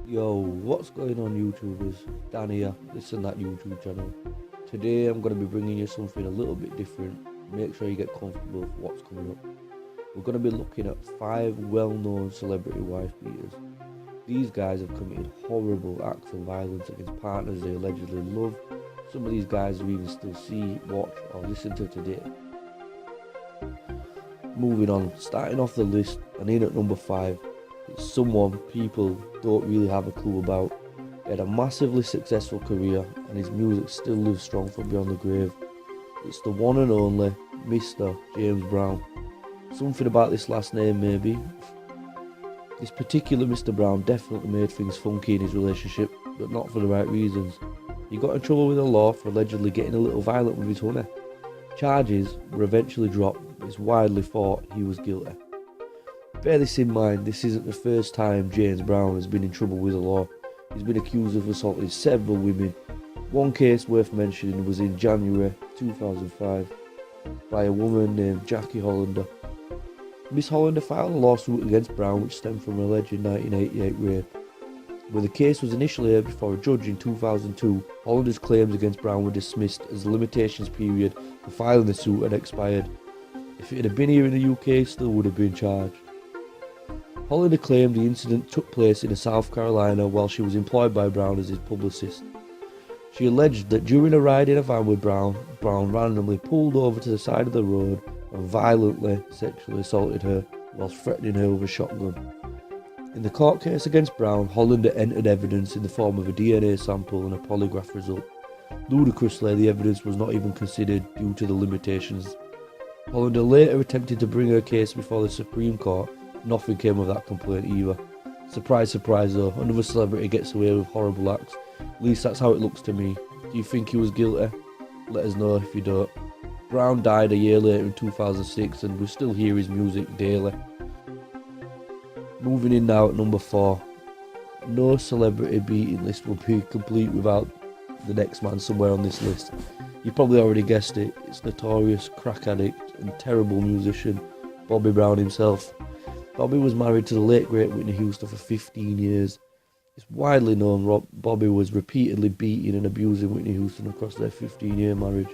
Yo, what's going on YouTubers? Dan here, this and that YouTube channel. Today I'm going to be bringing you something a little bit different. Make sure you get comfortable with what's coming up. We're going to be looking at 5 well-known celebrity wife beaters. These guys have committed horrible acts of violence against partners they allegedly love. Some of these guys we even still see, watch or listen to today. Moving on, starting off the list and in at number 5. It's someone people don't really have a clue about. He had a massively successful career and his music still lives strong from beyond the grave. It's the one and only Mr. James Brown. Something about this last name maybe. This particular Mr. Brown definitely made things funky in his relationship, but not for the right reasons. He got in trouble with the law for allegedly getting a little violent with his honey. Charges were eventually dropped, but it's widely thought he was guilty. Bear this in mind, this isn't the first time James Brown has been in trouble with the law. He's been accused of assaulting several women. One case worth mentioning was in January 2005 by a woman named Jackie Hollander. Miss Hollander filed a lawsuit against Brown which stemmed from an alleged 1988 rape. When the case was initially heard before a judge in 2002, Hollander's claims against Brown were dismissed as the limitations period for filing the suit had expired. If it had been here in the UK, he still would have been charged. Hollander claimed the incident took place in South Carolina while she was employed by Brown as his publicist. She alleged that during a ride in a van with Brown randomly pulled over to the side of the road and violently sexually assaulted her whilst threatening her with a shotgun. In the court case against Brown, Hollander entered evidence in the form of a DNA sample and a polygraph result. Ludicrously, the evidence was not even considered due to the limitations. Hollander later attempted to bring her case before the Supreme Court. Nothing came of that complaint either. Surprise, surprise though, another celebrity gets away with horrible acts. At least that's how it looks to me. Do you think he was guilty? Let us know if you don't. Brown died a year later in 2006 and we still hear his music daily. Moving in now at number 4. No celebrity beating list will be complete without the next man somewhere on this list. You probably already guessed it, it's notorious crack addict and terrible musician Bobby Brown himself. Bobby was married to the late great Whitney Houston for 15 years. It's widely known Bobby was repeatedly beating and abusing Whitney Houston across their 15-year marriage.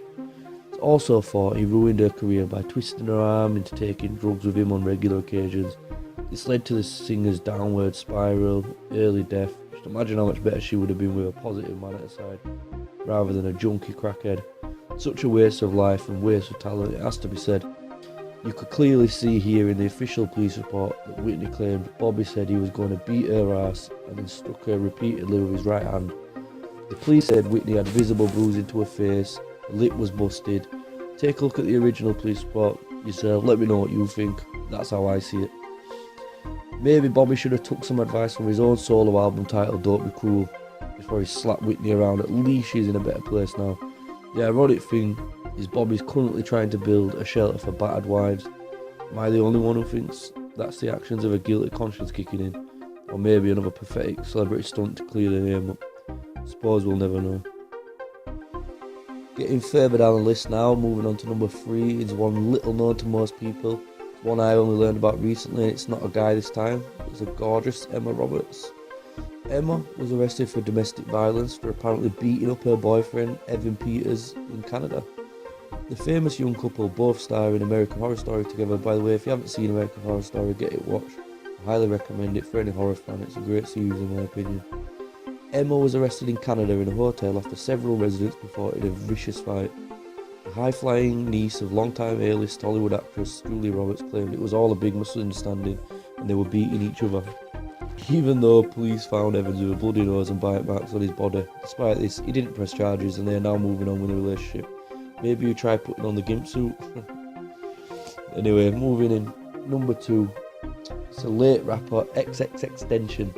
It's also thought he ruined her career by twisting her arm into taking drugs with him on regular occasions. This led to the singer's downward spiral, early death. Just imagine how much better she would have been with a positive man at her side, rather than a junkie crackhead. Such a waste of life and waste of talent, it has to be said. You could clearly see here in the official police report that Whitney claimed Bobby said he was going to beat her ass and then struck her repeatedly with his right hand. The police said Whitney had visible bruising to her face, her lip was busted. Take a look at the original police report yourself, let me know what you think. That's how I see it. Maybe Bobby should have took some advice from his own solo album titled Don't Be Cruel before he slapped Whitney around. At least she's in a better place now. The ironic thing is Bobby's currently trying to build a shelter for battered wives. Am I the only one who thinks that's the actions of a guilty conscience kicking in? Or maybe another pathetic celebrity stunt to clear their name up? Suppose we'll never know. Getting further down the list now, moving on to number 3, is one little known to most people. One I only learned about recently. It's not a guy this time, it's a gorgeous Emma Roberts. Emma was arrested for domestic violence for apparently beating up her boyfriend Evan Peters in Canada. The famous young couple both star in American Horror Story together. By the way, if you haven't seen American Horror Story, get it watched. I highly recommend it for any horror fan, it's a great series in my opinion. Emma was arrested in Canada in a hotel after several residents reported a vicious fight. The high-flying niece of longtime A-list Hollywood actress Julia Roberts claimed it was all a big misunderstanding and they were beating each other. Even though police found Evans with a bloody nose and bite marks on his body, despite this, he didn't press charges and they are now moving on with the relationship. Maybe you try putting on the gimp suit. Anyway, moving in. Number 2. It's a late rapper, XXXTentacion.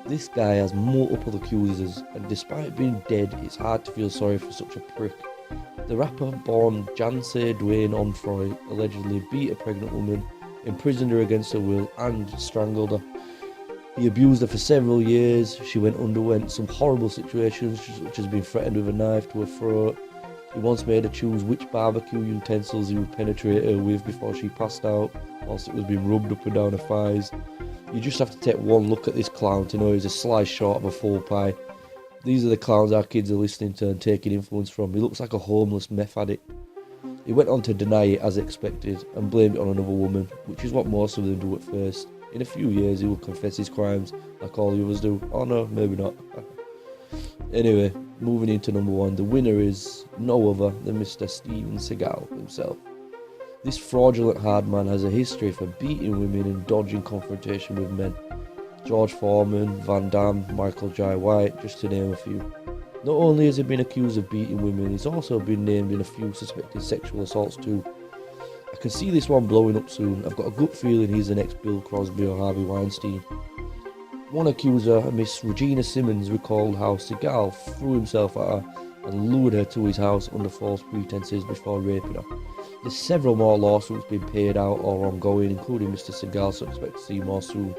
This guy has multiple accusers, and despite being dead, it's hard to feel sorry for such a prick. The rapper, born Janse Dwayne Onfroy, allegedly beat a pregnant woman, imprisoned her against her will, and strangled her. He abused her for several years. She underwent some horrible situations, such as being threatened with a knife to her throat. He once made her choose which barbecue utensils he would penetrate her with before she passed out, whilst it was being rubbed up and down her thighs. You just have to take one look at this clown to know he's a slice short of a full pie. These are the clowns our kids are listening to and taking influence from. He looks like a homeless meth addict. He went on to deny it as expected and blamed it on another woman, which is what most of them do at first. In a few years he will confess his crimes like all the others do. Oh no, maybe not. Anyway, moving into number 1, the winner is no other than Mr. Steven Seagal himself. This fraudulent hard man has a history for beating women and dodging confrontation with men. George Foreman, Van Damme, Michael Jai White, just to name a few. Not only has he been accused of beating women, he's also been named in a few suspected sexual assaults too. I can see this one blowing up soon. I've got a gut feeling he's the next Bill Cosby or Harvey Weinstein. One accuser, Miss Regina Simmons, recalled how Seagal threw himself at her and lured her to his house under false pretenses before raping her. There's several more lawsuits being paid out or ongoing, including Mr. Seagal, so expect to see more soon.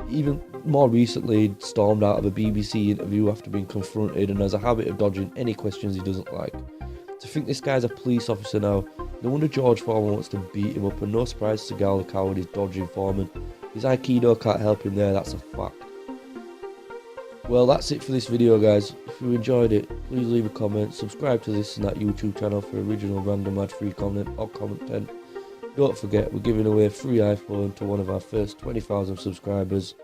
Even more recently, stormed out of a BBC interview after being confronted and has a habit of dodging any questions he doesn't like. To think this guy's a police officer now, no wonder George Foreman wants to beat him up, and no surprise Seagal the coward is dodging Foreman. His Aikido can't help him there, that's a fact. Well, that's it for this video, guys. If you enjoyed it, please leave a comment, subscribe to this and that YouTube channel for original random ad-free content or content. Don't forget, we're giving away a free iPhone to one of our first 20,000 subscribers.